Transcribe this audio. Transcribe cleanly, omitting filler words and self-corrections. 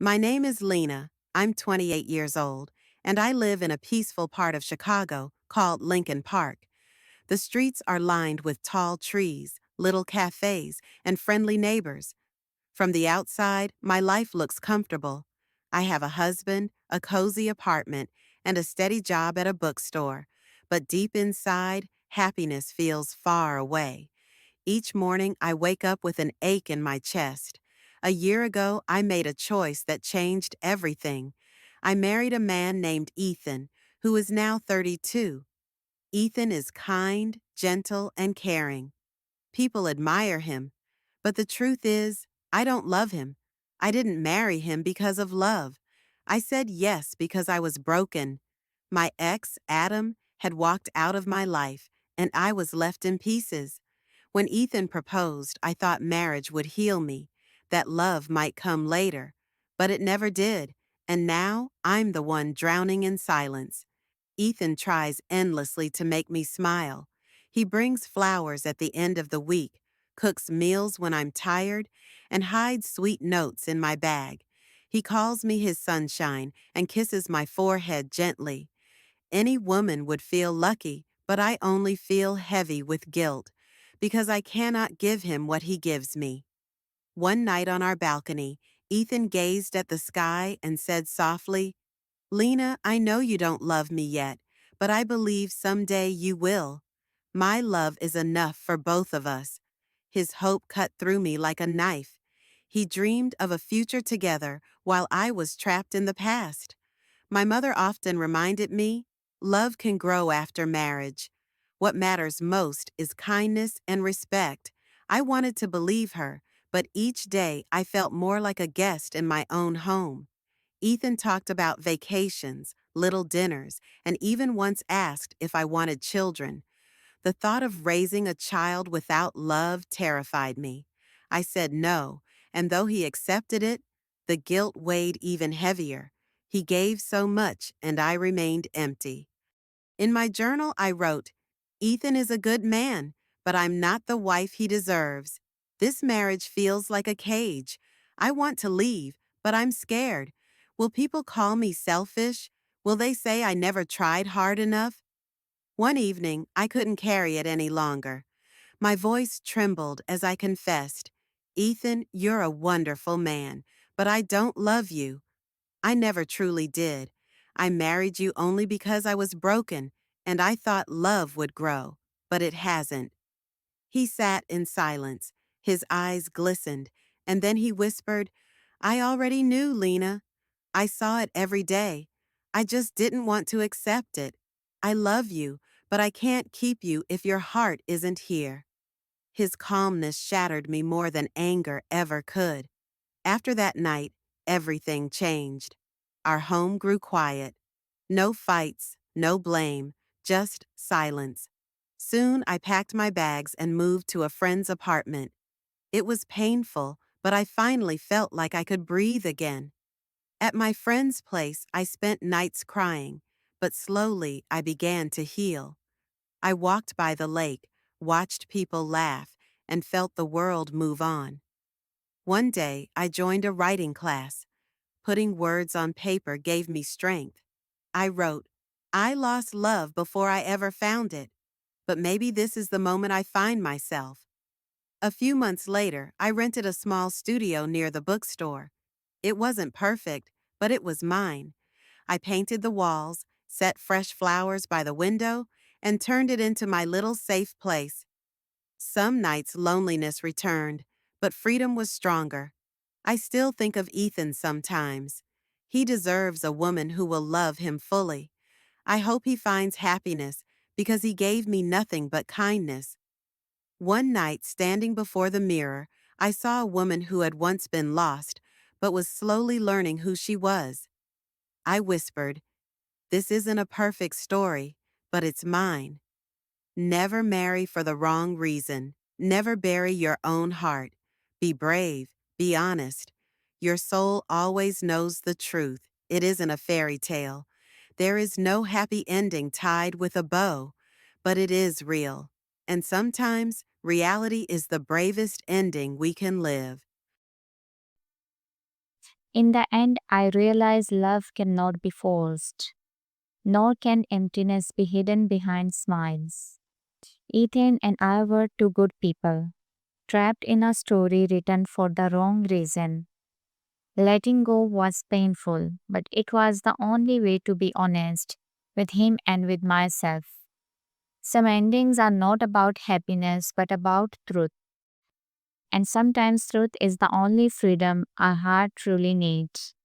My name is Lena. I'm 28 years old, and I live in a peaceful part of Chicago called Lincoln Park. The streets are lined with tall trees, little cafes, and friendly neighbors. From the outside, my life looks comfortable. I have a husband, a cozy apartment, and a steady job at a bookstore. But deep inside, happiness feels far away. Each morning, I wake up with an ache in my chest. A year ago, I made a choice that changed everything. I married a man named Ethen, who is now 32. Ethen is kind, gentle, and caring. People admire him. But the truth is, I don't love him. I didn't marry him because of love. I said yes because I was broken. My ex, Adam, had walked out of my life, and I was left in pieces. When Ethen proposed, I thought marriage would heal me, that love might come later. But it never did, and now I'm the one drowning in silence. Ethen tries endlessly to make me smile. He brings flowers at the end of the week, cooks meals when I'm tired, and hides sweet notes in my bag. He calls me his sunshine and kisses my forehead gently. Any woman would feel lucky, but I only feel heavy with guilt, because I cannot give him what he gives me. One night on our balcony, Ethen gazed at the sky and said softly, "Lena, I know you don't love me yet, but I believe someday you will. My love is enough for both of us." His hope cut through me like a knife. He dreamed of a future together while I was trapped in the past. My mother often reminded me, love can grow after marriage. What matters most is kindness and respect. I wanted to believe her, but each day I felt more like a guest in my own home. Ethen talked about vacations, little dinners, and even once asked if I wanted children. The thought of raising a child without love terrified me. I said no, and though he accepted it, the guilt weighed even heavier. He gave so much, and I remained empty. In my journal, I wrote, "Ethen is a good man, but I'm not the wife he deserves. This marriage feels like a cage. I want to leave, but I'm scared. Will people call me selfish? Will they say I never tried hard enough?" One evening, I couldn't carry it any longer. My voice trembled as I confessed, "Ethen, you're a wonderful man, but I don't love you. I never truly did. I married you only because I was broken, and I thought love would grow, but it hasn't." He sat in silence. His eyes glistened, and then he whispered, "I already knew, Lena. I saw it every day. I just didn't want to accept it. I love you, but I can't keep you if your heart isn't here." His calmness shattered me more than anger ever could. After that night, everything changed. Our home grew quiet. No fights, no blame, just silence. Soon I packed my bags and moved to a friend's apartment. It was painful, but I finally felt like I could breathe again. At my friend's place, I spent nights crying, but slowly I began to heal. I walked by the lake, watched people laugh, and felt the world move on. One day, I joined a writing class. Putting words on paper gave me strength. I wrote, "I lost love before I ever found it, but maybe this is the moment I find myself." A few months later, I rented a small studio near the bookstore. It wasn't perfect, but it was mine. I painted the walls, set fresh flowers by the window, and turned it into my little safe place. Some nights loneliness returned, but freedom was stronger. I still think of Ethen sometimes. He deserves a woman who will love him fully. I hope he finds happiness because he gave me nothing but kindness. One night, standing before the mirror, I saw a woman who had once been lost, but was slowly learning who she was. I whispered, "This isn't a perfect story, but it's mine." Never marry for the wrong reason. Never bury your own heart. Be brave. Be honest. Your soul always knows the truth. It isn't a fairy tale. There is no happy ending tied with a bow, but it is real. And sometimes reality is the bravest ending we can live. In the end, I realized love cannot be forced, nor can emptiness be hidden behind smiles. Ethan and I were two good people, trapped in a story written for the wrong reason. Letting go was painful, but it was the only way to be honest with him and with myself. Some endings are not about happiness but about truth, and sometimes truth is the only freedom our heart truly needs.